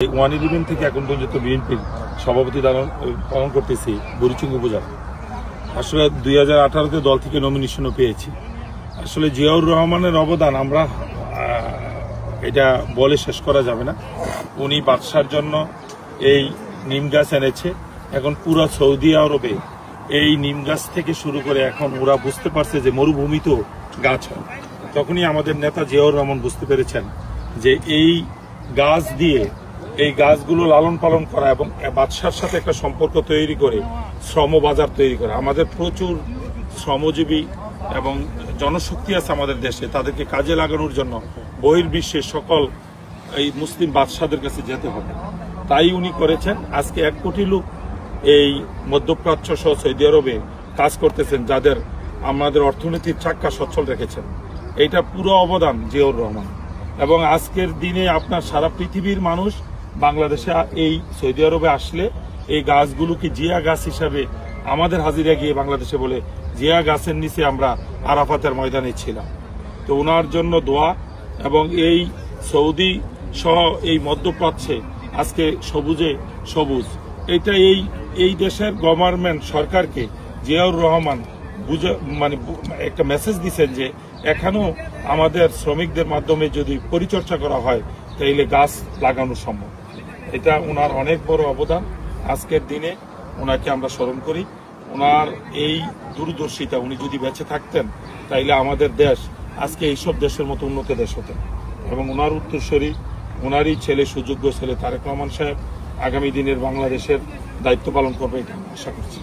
ওয়ান-11 থেকে এখন পর্যন্ত বিএনপির সভাপতি পালন করতেছি বুড়িচুঙ্গি উপজেলা। আসলে 2018-তে দল থেকে নমিনেশনও পেয়েছি। আসলে জিয়াউর রহমানের অবদান আমরা এটা বলে শেষ করা যাবে না। উনি বাদশার জন্য এই নিম গাছ এনেছে। এখন পুরো সৌদি আরবে এই নিম গাছ থেকে শুরু করে এখন ওরা বুঝতে পারছে যে মরুভূমিতেও গাছ হয়। তখনই আমাদের নেতা জিয়াউর রহমান বুঝতে পেরেছেন যে এই গাছ দিয়ে এই গাছগুলো লালন পালন করা এবং বাদশার সাথে একটা সম্পর্ক তৈরি করে শ্রম বাজার তৈরি করা। আমাদের প্রচুর শ্রমজীবী এবং জনশক্তি আছে আমাদের দেশে, তাদেরকে কাজে লাগানোর জন্য বহির্বিশ্বের সকল এই মুসলিম বাদশাদের কাছে যেতে হবে। তাই উনি করেছেন। আজকে 1 কোটি লোক এই মধ্যপ্রাচ্য সহ সৌদি আরবে কাজ করতেছেন, যাদের আমাদের অর্থনীতির চাক্কা সচ্ছল রেখেছেন। এইটা পুরো অবদান জিয়াউর রহমান। এবং আজকের দিনে আপনার সারা পৃথিবীর মানুষ বাংলাদেশে এই সৌদি আরবে আসলে এই গাছগুলোকে জিয়া গাছ হিসাবে আমাদের হাজিরা গিয়ে বাংলাদেশে বলে জিয়া গাছের নিচে আমরা আরাফাতের ময়দানে ছিলাম। তো ওনার জন্য দোয়া। এবং এই সৌদি সহ এই মধ্যপ্রাচ্যে আজকে সবুজে সবুজ, এটা এই দেশের গভর্নমেন্ট সরকারকে জিয়াউর রহমান একটা মেসেজ দিচ্ছেন যে এখানেও আমাদের শ্রমিকদের মাধ্যমে যদি পরিচর্যা করা হয় তাইলে গাছ লাগানো সম্ভব। এটা ওনার অনেক বড় অবদান। আজকের দিনে ওনাকে আমরা স্মরণ করি। ওনার এই দূরদর্শিতা, উনি যদি বেঁচে থাকতেন তাইলে আমাদের দেশ আজকে এইসব দেশের মতো উন্নত দেশ হতো। এবং ওনার উত্তরসূরি, ওনারই ছেলে, সুযোগ্য ছেলে তারেক রহমান সাহেব আগামী দিনের বাংলাদেশের দায়িত্ব পালন করবে, এটা আশা করছি।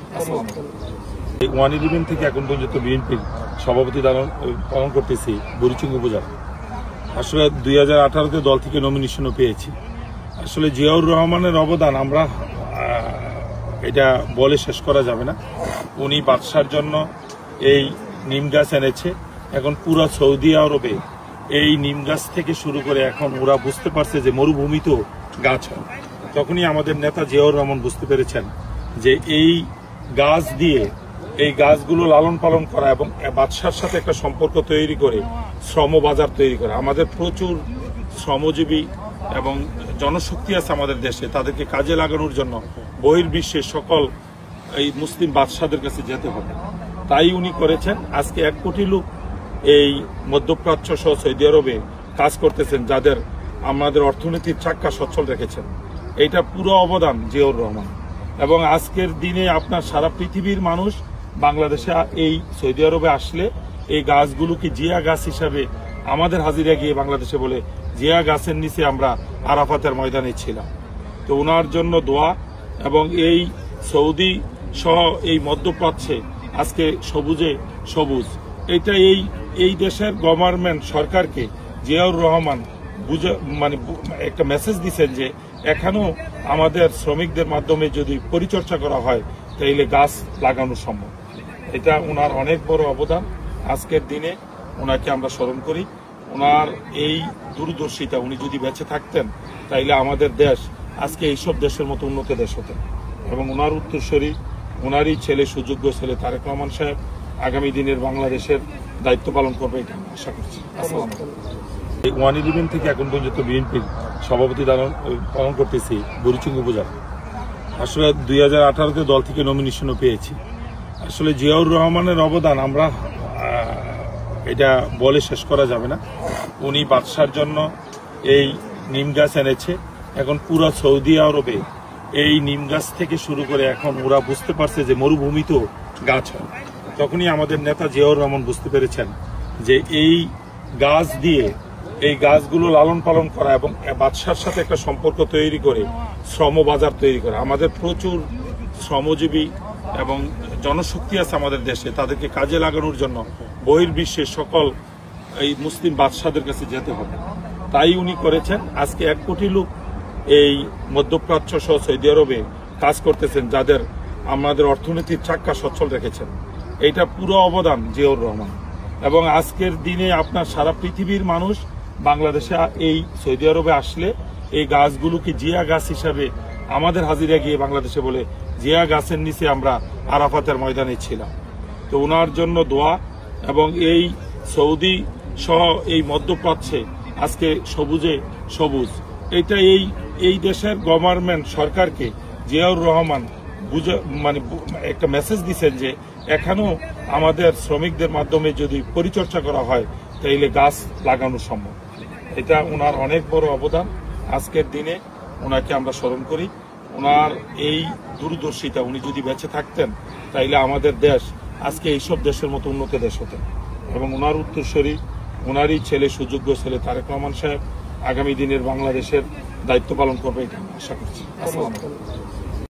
ওয়ান-11 থেকে এখন পর্যন্ত বিএনপির সভাপতি পালন করতেছি বুড়িচুঙ্গি উপজেলা। আসলে 2018-তে দল থেকে নমিনেশনও পেয়েছি। আসলে জিয়াউর রহমানের অবদান আমরা এটা বলে শেষ করা যাবে না। উনি বাদশার জন্য এই নিম গাছ এনেছে। এখন পুরো সৌদি আরবে এই নিম গাছ থেকে শুরু করে এখন ওরা বুঝতে পারছে যে মরুভূমিতেও গাছ হয়। তখনই আমাদের নেতা জিয়াউর রহমান বুঝতে পেরেছেন যে এই গাছ দিয়ে এই গাছগুলো লালন পালন করা এবং বাদশার সাথে একটা সম্পর্ক তৈরি করে শ্রম বাজার তৈরি করা। আমাদের প্রচুর শ্রমজীবী এবং জনশক্তি আছে আমাদের দেশে, তাদেরকে কাজে লাগানোর জন্য বহির্বিশ্বের সকল এই মুসলিম বাদশাদের কাছে যেতে হবে। তাই উনি করেছেন। আজকে 1 কোটি লোক এই মধ্যপ্রাচ্য সহ সৌদি আরবে কাজ করতেছেন, যাদের আমাদের অর্থনীতির চাক্কা সচ্ছল রেখেছেন। এইটা পুরো অবদান জিয়াউর রহমান। এবং আজকের দিনে আপনার সারা পৃথিবীর মানুষ বাংলাদেশে এই সৌদি আরবে আসলে এই গাছগুলোকে জিয়া গাছ হিসাবে আমাদের হাজিরা গিয়ে বাংলাদেশে বলে জিয়া গাছের নিচে আমরা আরাফাতের ময়দানে ছিলাম। তো ওনার জন্য দোয়া। এবং এই সৌদি সহ এই মধ্যপ্রাচ্যে আজকে সবুজে সবুজ, এটা এই দেশের গভর্নমেন্ট সরকারকে জিয়াউর রহমান একটা মেসেজ দিচ্ছেন যে এখানেও আমাদের শ্রমিকদের মাধ্যমে যদি পরিচর্যা করা হয় তাইলে গাছ লাগানো সম্ভব। এটা ওনার অনেক বড় অবদান। আজকের দিনে ওনাকে আমরা স্মরণ করি। ওনার এই দূরদর্শিতা, উনি যদি বেঁচে থাকতেন তাইলে আমাদের দেশ আজকে এইসব দেশের মতো উন্নত দেশ হতো। এবং ওনার উত্তরসূরি, ওনারই ছেলে, সুযোগ্য ছেলে তারেক রহমান সাহেব আগামী দিনের বাংলাদেশের দায়িত্ব পালন করবে, এটা আশা করছি। ওয়ান-11 থেকে এখন পর্যন্ত বিএনপির সভাপতি পালন করতেছি বুড়িচুঙ্গি উপজেলা। আসলে 2018-তে দল থেকে নমিনেশনও পেয়েছি। আসলে জিয়াউর রহমানের অবদান আমরা এটা বলে শেষ করা যাবে না। উনি বাদশার জন্য এই নিম গাছ এনেছে। এখন পুরো সৌদি আরবে এই নিম গাছ থেকে শুরু করে এখন ওরা বুঝতে পারছে যে মরুভূমিতেও গাছ হয়। তখনই আমাদের নেতা জিয়াউর রহমান বুঝতে পেরেছেন যে এই গাছ দিয়ে এই গাছগুলো লালন পালন করা এবং বাদশার সাথে একটা সম্পর্ক তৈরি করে শ্রম বাজার তৈরি করা। আমাদের প্রচুর শ্রমজীবী এবং জনশক্তি আছে আমাদের দেশে, তাদেরকে কাজে লাগানোর জন্য বহির্বিশ্বের সকল এই মুসলিম বাদশাদের কাছে যেতে হবে। তাই উনি করেছেন। আজকে 1 কোটি লোক এই মধ্যপ্রাচ্য সহ সৌদি আরবে কাজ করতেছেন, যাদের আমাদের অর্থনীতির চাক্কা সচ্ছল রেখেছেন। এইটা পুরো অবদান জিয়াউর রহমান। এবং আজকের দিনে আপনার সারা পৃথিবীর মানুষ বাংলাদেশে এই সৌদি আরবে আসলে এই গাছগুলোকে জিয়া গাছ হিসাবে আমাদের হাজিরা গিয়ে বাংলাদেশে বলে জিয়া গাছের নিচে আমরা আরাফাতের ময়দানে ছিলাম। তো ওনার জন্য দোয়া। এবং এই সৌদি সহ এই মধ্যপ্রাচ্যে আজকে সবুজে সবুজ, এটা এই দেশের গভর্নমেন্ট সরকারকে জিয়াউর রহমান মানে একটা মেসেজ দিচ্ছেন যে এখানেও আমাদের শ্রমিকদের মাধ্যমে যদি পরিচর্যা করা হয় তাইলে গাছ লাগানো সম্ভব। এটা ওনার অনেক বড় অবদান। আজকের দিনে ওনাকে আমরা স্মরণ করি। ওনার এই দূরদর্শিতা, উনি যদি বেঁচে থাকতেন তাইলে আমাদের দেশ আজকে এইসব দেশের মতো উন্নত দেশ হতো। এবং ওনার উত্তরসূরি, ওনারই ছেলে, সুযোগ্য ছেলে তারেক রহমান সাহেব আগামী দিনের বাংলাদেশের দায়িত্ব পালন করবে, এটা আশা করছি। আসসালামু আলাইকুম।